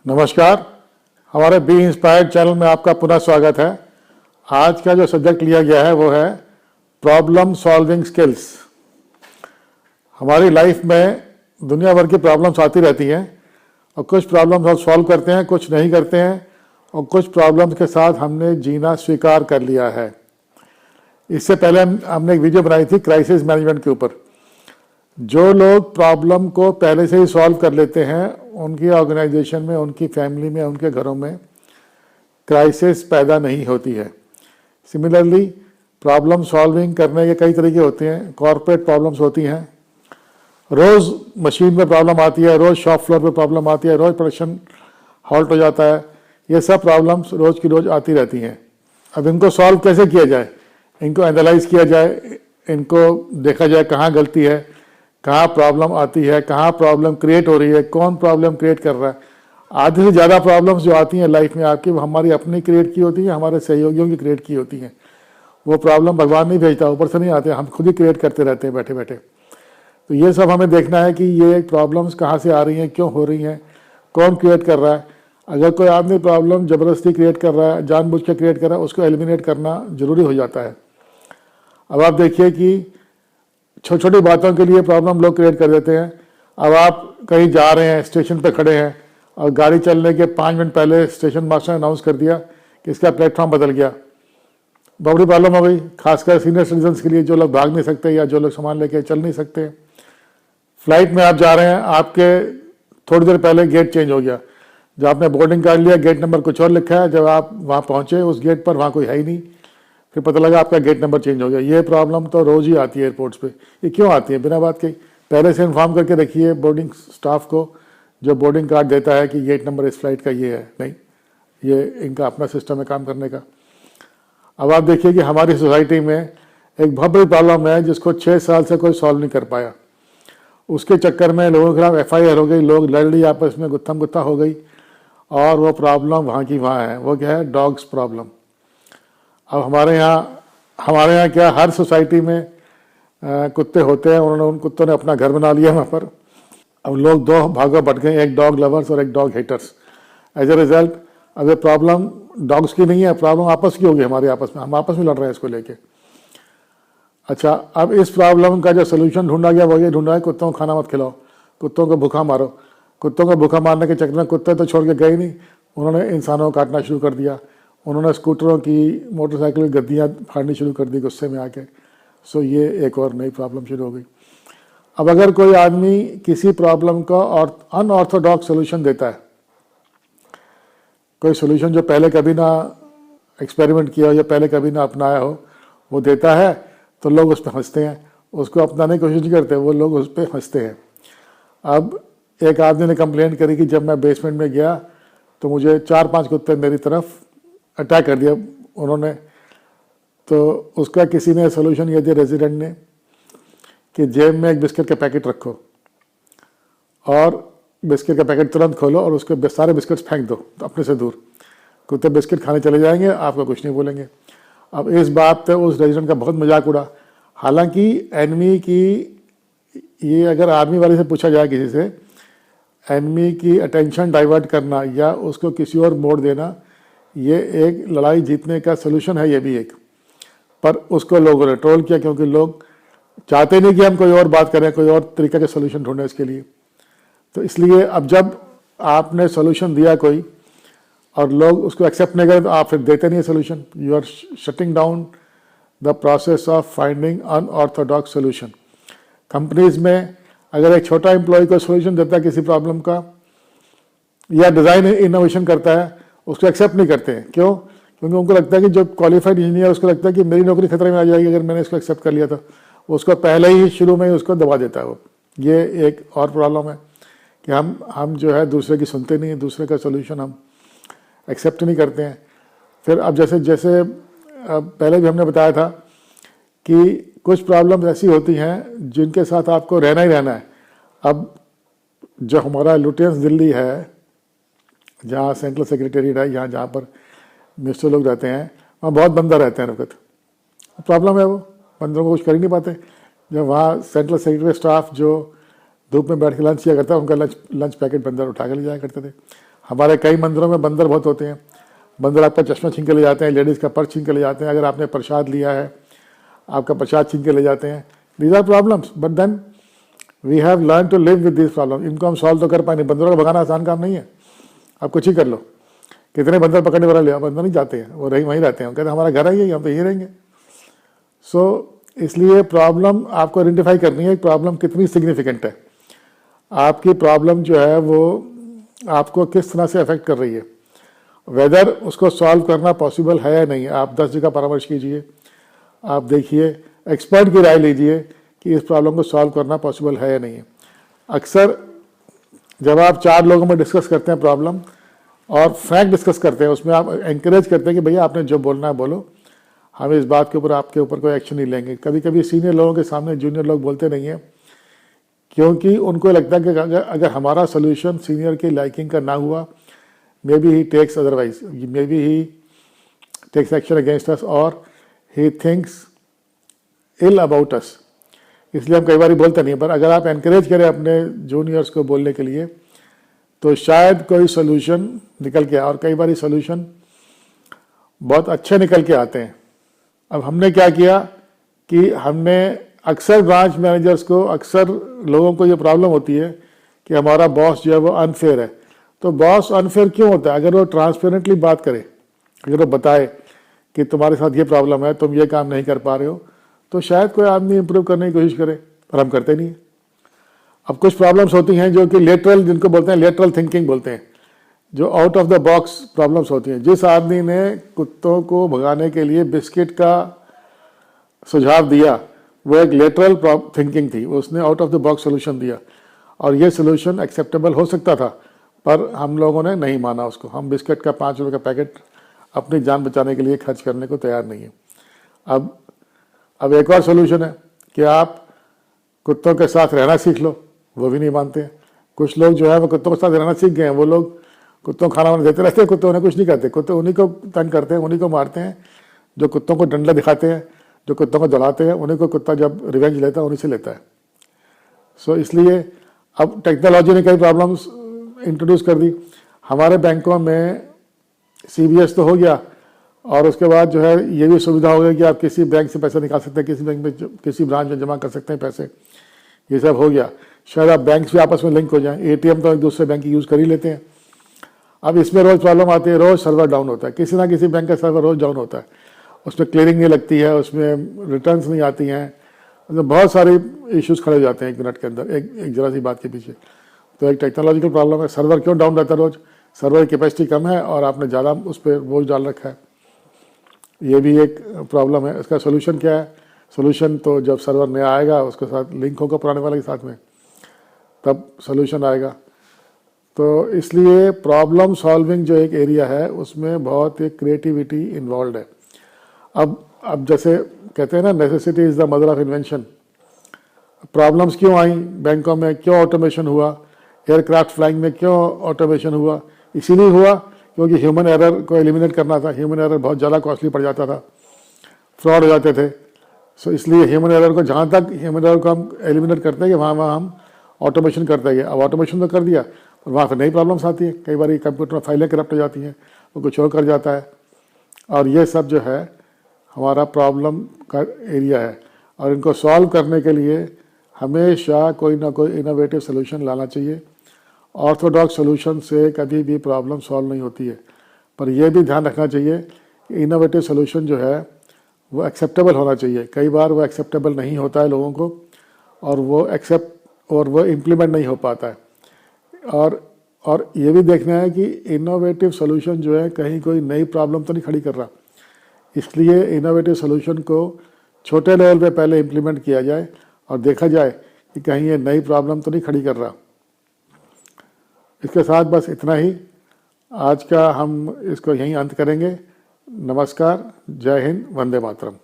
नमस्कार। हमारे B inspired channel में आपका पुनः स्वागत है। आज का जो सब्जेक्ट लिया गया है वो है प्रॉब्लम सॉल्विंग स्किल्स। हमारी लाइफ में दुनिया भर की प्रॉब्लम्स आती रहती हैं और कुछ प्रॉब्लम्स हम सॉल्व करते हैं, कुछ नहीं करते हैं और कुछ प्रॉब्लम्स के साथ हमने जीना स्वीकार कर लिया है। इससे पहले हमने एक वीडियो बनाई थी क्राइसिस मैनेजमेंट के ऊपर। जो लोग प्रॉब्लम को पहले से ही सॉल्व कर लेते हैं उनकी ऑर्गेनाइजेशन में, उनकी फैमिली में, उनके घरों में क्राइसिस पैदा नहीं होती है। सिमिलरली प्रॉब्लम सॉल्विंग करने के कई तरीके होते हैं। कॉर्पोरेट प्रॉब्लम्स होती हैं, रोज़ मशीन में प्रॉब्लम आती है, रोज़ शॉप फ्लोर पे प्रॉब्लम आती है, रोज़ प्रोडक्शन हॉल्ट हो जाता है। ये सब प्रॉब्लम्स रोज़ की रोज़ आती रहती हैं। अब इनको सॉल्व कैसे किया जाए, इनको एनालाइज किया जाए, इनको देखा जाए कहाँ गलती है, कहाँ प्रॉब्लम आती है, कहाँ प्रॉब्लम क्रिएट हो रही है, कौन प्रॉब्लम क्रिएट कर रहा है। आधे से ज़्यादा प्रॉब्लम्स जो आती हैं लाइफ में आपकी, वो हमारी अपनी क्रिएट की होती हैं, हमारे सहयोगियों की क्रिएट की होती हैं। वो प्रॉब्लम भगवान नहीं भेजता, ऊपर से नहीं आते, हम खुद ही क्रिएट करते रहते हैं बैठे बैठे। तो ये सब हमें देखना है कि ये प्रॉब्लम्स कहाँ से आ रही हैं, क्यों हो रही हैं, कौन क्रिएट कर रहा है। अगर कोई आदमी प्रॉब्लम ज़बरदस्ती क्रिएट कर रहा है, जानबूझ के क्रिएट कर रहा है, उसको एलिमिनेट करना ज़रूरी हो जाता है। अब आप देखिए कि छोटी छोटी बातों के लिए प्रॉब्लम लोग क्रिएट कर देते हैं। अब आप कहीं जा रहे हैं, स्टेशन पर खड़े हैं और गाड़ी चलने के 5 मिनट पहले स्टेशन मास्टर ने अनाउंस कर दिया कि इसका प्लेटफॉर्म बदल गया। बहुत बड़ी प्रॉब्लम हो गई, खासकर सीनियर सिटीजन्स के लिए, जो लोग भाग नहीं सकते या जो लोग सामान लेके चल नहीं सकते। फ्लाइट में आप जा रहे हैं, आपके थोड़ी देर पहले गेट चेंज हो गया। जब आपने बोर्डिंग कार्ड लिया, गेट नंबर कुछ और लिखा है, जब आप वहाँ पहुँचे उस गेट पर, वहाँ कोई है ही नहीं, फिर पता लगा आपका गेट नंबर चेंज हो गया। ये प्रॉब्लम तो रोज़ ही आती है एयरपोर्ट्स पे। ये क्यों आती है? बिना बात के पहले से इन्फॉर्म करके रखिए बोर्डिंग स्टाफ को, जो बोर्डिंग कार्ड देता है कि गेट नंबर इस फ्लाइट का ये है। नहीं, ये इनका अपना सिस्टम है काम करने का। अब आप देखिए कि हमारी सोसाइटी में एक बहुत बड़ी प्रॉब्लम है जिसको 6 साल से कोई सॉल्व नहीं कर पाया। उसके चक्कर में लोगों के खिलाफ FIR हो गई, लोग लड़ ली आपस में, गुत्थम गुत्था हो गई और वो प्रॉब्लम वहाँ की वहाँ है। वो क्या है? Dogs problem. अब हमारे यहाँ क्या, हर सोसाइटी में कुत्ते होते हैं, उन्होंने उन कुत्तों ने अपना घर बना लिया वहाँ पर। अब लोग 2 भागों बट गए, एक डॉग लवर्स और एक dog haters. As a result अब ये प्रॉब्लम डॉग्स की नहीं है, प्रॉब्लम आपस की होगी, हमारे आपस में, हम आपस में लड़ रहे हैं इसको लेके। अच्छा, अब इस प्रॉब्लम का जो सोल्यूशन ढूंढा गया वो ये ढूंढा है कुत्तों को खाना मत खिलाओ, कुत्तों को भूखा मारो। कुत्तों को भूखा मारने के चक्कर में कुत्ते तो छोड़ के गए नहीं, उन्होंने इंसानों को काटना शुरू कर दिया। उन्होंने स्कूटरों की, मोटरसाइकिल की गद्दियाँ फाड़नी शुरू कर दी गुस्से में आके। सो ये एक और नई प्रॉब्लम शुरू हो गई। अब अगर कोई आदमी किसी प्रॉब्लम का और अनऑर्थोडॉक्स सोल्यूशन देता है, कोई सोल्यूशन जो पहले कभी ना एक्सपेरिमेंट किया हो या पहले कभी ना अपनाया हो, वो देता है तो लोग उस पर हंसते हैं। उसको अपनाने की कोशिश नहीं करते, वो लोग उस पर हंसते हैं। अब एक आदमी ने कंप्लेंट करी कि जब मैं बेसमेंट में गया तो मुझे 4-5 कुत्ते मेरी तरफ अटैक कर दिया उन्होंने। तो उसका किसी ने सोल्यूशन ये दिया रेजिडेंट ने कि जेब में एक बिस्किट का पैकेट रखो और बिस्किट का पैकेट तुरंत खोलो और उसके सारे बिस्किट्स फेंक दो अपने से दूर। कुत्ते बिस्किट खाने चले जाएंगे, आपको कुछ नहीं बोलेंगे। अब इस बात पे उस रेजिडेंट का बहुत मजाक उड़ा। हालांकि एनिमी की, ये अगर आर्मी वाले से पूछा जाए किसी से, एनिमी की अटेंशन डाइवर्ट करना या उसको किसी और मोड़ देना, ये एक लड़ाई जीतने का सोल्यूशन है, ये भी एक। पर उसको लोगों ने ट्रोल किया क्योंकि लोग चाहते नहीं कि हम कोई और बात करें, कोई और तरीके का सोल्यूशन ढूंढें इसके लिए। तो इसलिए अब जब आपने सोल्यूशन दिया कोई और लोग उसको एक्सेप्ट नहीं करें तो आप फिर देते नहीं है solution. You are shutting down the process of finding unorthodox solution. Companies में अगर एक छोटा एम्प्लॉय को सोल्यूशन देता है किसी प्रॉब्लम का या डिज़ाइन इनोवेशन करता है, उसको एक्सेप्ट नहीं करते हैं। क्यों? क्योंकि उनको लगता है कि जो क्वालिफाइड इंजीनियर, उसको लगता है कि मेरी नौकरी खतरे में आ जाएगी अगर मैंने इसको एक्सेप्ट कर लिया तो उसको पहले ही शुरू में ही उसको दबा देता है वो। ये एक और प्रॉब्लम है कि हम जो है दूसरे की सुनते नहीं, दूसरे का सोल्यूशन हम एक्सेप्ट नहीं करते हैं। फिर अब जैसे पहले भी हमने बताया था कि कुछ प्रॉब्लम्स ऐसी होती हैं जिनके साथ आपको रहना ही रहना है। अब जो हमारा लुटियंस दिल्ली है, जहाँ सेंट्रल सेक्रेटेरिएट है, यहाँ जहाँ पर मिनिस्टर लोग रहते हैं, वहाँ बहुत बंदर रहते हैं वक्त। प्रॉब्लम है, वो बंदरों को कुछ कर ही नहीं पाते। जब वहाँ सेंट्रल सेक्रेटरी स्टाफ जो धूप में बैठ के लंच किया करता है, उनका लंच पैकेट बंदर उठा के ले जाया करते थे। हमारे कई मंदिरों में बंदर बहुत होते हैं, बंदर आपका चश्मा छीन के ले जाते हैं, लेडीज़ का पर्स छीन के ले जाते हैं, अगर आपने प्रसाद लिया है आपका प्रसाद छीन के ले जाते हैं। These are problems, but then we have learn to live with this problem. इनको हम सॉल्व तो कर पाएंगे, बंदरों को भगाना आसान काम नहीं है, आप कुछ ही कर लो। कितने बंदर पकड़ने वाला लिया, बंदर नहीं जाते हैं, वो वहीं रहते हैं, कहते हैं हमारा घर है ये, हम तो यहीं रहेंगे। सो इसलिए प्रॉब्लम आपको आइडेंटिफाई करनी है, प्रॉब्लम कितनी सिग्निफिकेंट है, आपकी प्रॉब्लम जो है वो आपको किस तरह से अफेक्ट कर रही है, वेदर उसको सॉल्व करना पॉसिबल है या नहीं। आप 10 जगह परामर्श कीजिए, आप देखिए, एक्सपर्ट की राय लीजिए कि इस प्रॉब्लम को सॉल्व करना पॉसिबल है या नहीं है। अक्सर जब आप 4 लोगों में डिस्कस करते हैं प्रॉब्लम और फ्रैंक डिस्कस करते हैं, उसमें आप एंकरेज करते हैं कि भैया आपने जो बोलना है बोलो, हम इस बात के ऊपर आपके ऊपर कोई एक्शन नहीं लेंगे। कभी कभी सीनियर लोगों के सामने जूनियर लोग बोलते नहीं हैं, क्योंकि उनको लगता है कि अगर हमारा सोल्यूशन सीनियर की लाइकिंग का ना हुआ, maybe he takes otherwise, maybe he takes action against us और he thinks ill about us. इसलिए हम कई बार बोलते नहीं, पर अगर आप एनकरेज करें अपने जूनियर्स को बोलने के लिए तो शायद कोई सोल्यूशन निकल के आए, और कई बार सोल्यूशन बहुत अच्छे निकल के आते हैं। अब हमने क्या किया कि हमने अक्सर ब्रांच मैनेजर्स को, अक्सर लोगों को ये प्रॉब्लम होती है कि हमारा बॉस जो है वो अनफेयर है। तो बॉस अनफेयर क्यों होता है? अगर वो ट्रांसपेरेंटली बात करे, अगर वो बताए कि तुम्हारे साथ ये प्रॉब्लम है, तुम ये काम नहीं कर पा रहे हो, तो शायद कोई आदमी इंप्रूव करने की कोशिश करे, पर हम करते नहीं है। अब कुछ प्रॉब्लम्स होती हैं जो कि लेटरल, जिनको बोलते हैं लेटरल थिंकिंग बोलते हैं, जो out of the box problems होती हैं। जिस आदमी ने कुत्तों को भगाने के लिए बिस्किट का सुझाव दिया, वो एक लेटरल थिंकिंग थी, उसने out of the box solution दिया, और ये सोल्यूशन एक्सेप्टेबल हो सकता था, पर हम लोगों ने नहीं माना उसको। हम बिस्किट का 5 रुपये का पैकेट अपनी जान बचाने के लिए खर्च करने को तैयार नहीं है। अब एक और सोल्यूशन है कि आप कुत्तों के साथ रहना सीख लो, वो भी नहीं मानते हैं। कुछ लोग जो है वो कुत्तों के साथ रहना सीख गए हैं, वो लोग कुत्तों को खाना वाना देते रहते हैं, कुत्ते उन्हें कुछ नहीं करते, कुत्ते उन्हीं को तंग करते हैं, उन्हीं को मारते हैं। जो कुत्तों को डंडा दिखाते हैं, जो कुत्तों को दौड़ाते हैं, उन्हीं को कुत्ता जब रिवेंज लेता है उन्हीं से लेता है। सो इसलिए अब टेक्नोलॉजी ने कई प्रॉब्लम्स इंट्रोड्यूस कर दी। हमारे बैंकों में CBS तो हो गया, और उसके बाद जो है ये भी सुविधा हो गई कि आप किसी बैंक से पैसे निकाल सकते हैं, किसी बैंक में, किसी ब्रांच में जमा कर सकते हैं पैसे, ये सब हो गया। शायद आप बैंक भी आपस में लिंक हो जाएं, ATM तो एक दूसरे बैंक की यूज़ कर ही लेते हैं। अब इसमें रोज़ प्रॉब्लम आती है, रोज़ सर्वर डाउन होता है, किसी ना किसी बैंक का सर्वर रोज़ डाउन होता है, उसमें क्लियरिंग नहीं लगती है, उसमें रिटर्न्स नहीं आती हैं, मतलब बहुत सारे इश्यूज खड़े हो जाते हैं 1 मिनट के अंदर, एक जरा सी बात के पीछे। तो एक टेक्नोलॉजिकल प्रॉब्लम है। सर्वर क्यों डाउन रहता है रोज़? सर्वर की कैपेसिटी कम है और आपने ज़्यादा उस पर बोझ डाल रखा है, ये भी एक प्रॉब्लम है। इसका सोल्यूशन क्या है? सोल्यूशन तो जब सर्वर नया आएगा, उसके साथ लिंक होगा पुराने वाले के साथ में, तब सोल्यूशन आएगा। तो इसलिए प्रॉब्लम सॉल्विंग जो एक एरिया है, उसमें बहुत एक क्रिएटिविटी इन्वॉल्व है। अब जैसे कहते हैं ना, necessity is the mother of invention. Problems क्यों आई बैंकों में, क्यों ऑटोमेशन हुआ, एयरक्राफ्ट फ्लाइंग में क्यों ऑटोमेशन हुआ? इसीलिए हुआ क्योंकि ह्यूमन एरर को एलिमिनेट करना था। ह्यूमन एरर बहुत ज़्यादा कॉस्टली पड़ जाता था, फ्रॉड हो जाते थे। सो इसलिए ह्यूमन एरर को, जहाँ तक ह्यूमन एरर को हम एलिमिनेट करते हैं कि वहाँ हम ऑटोमेशन करते हैं। अब ऑटोमेशन तो कर दिया, और वहाँ से नई प्रॉब्लम्स आती हैं। कई बार कंप्यूटर में फाइलें करप्ट हो जाती हैं, वो कुछ और कर जाता है, और ये सब जो है हमारा प्रॉब्लम का एरिया है। और इनको सॉल्व करने के लिए हमेशा कोई ना कोई इनोवेटिव सोल्यूशन लाना चाहिए। ऑर्थोडॉक्स सोल्यूशन से कभी भी प्रॉब्लम सॉल्व नहीं होती है, पर यह भी ध्यान रखना चाहिए कि इनोवेटिव सोल्यूशन जो है वो एक्सेप्टेबल होना चाहिए। कई बार वो एक्सेप्टेबल नहीं होता है लोगों को, और वो इम्प्लीमेंट नहीं हो पाता है। और ये भी देखना है कि इनोवेटिव सोल्यूशन जो है कहीं कोई नई प्रॉब्लम तो नहीं खड़ी कर रहा। इसलिए इनोवेटिव सोल्यूशन को छोटे लेवल पे पहले इम्प्लीमेंट किया जाए और देखा जाए कि कहीं ये नई प्रॉब्लम तो नहीं खड़ी कर रहा। इसके साथ बस इतना ही, आज का हम इसको यहीं अंत करेंगे। नमस्कार, जय हिंद, वंदे मातरम।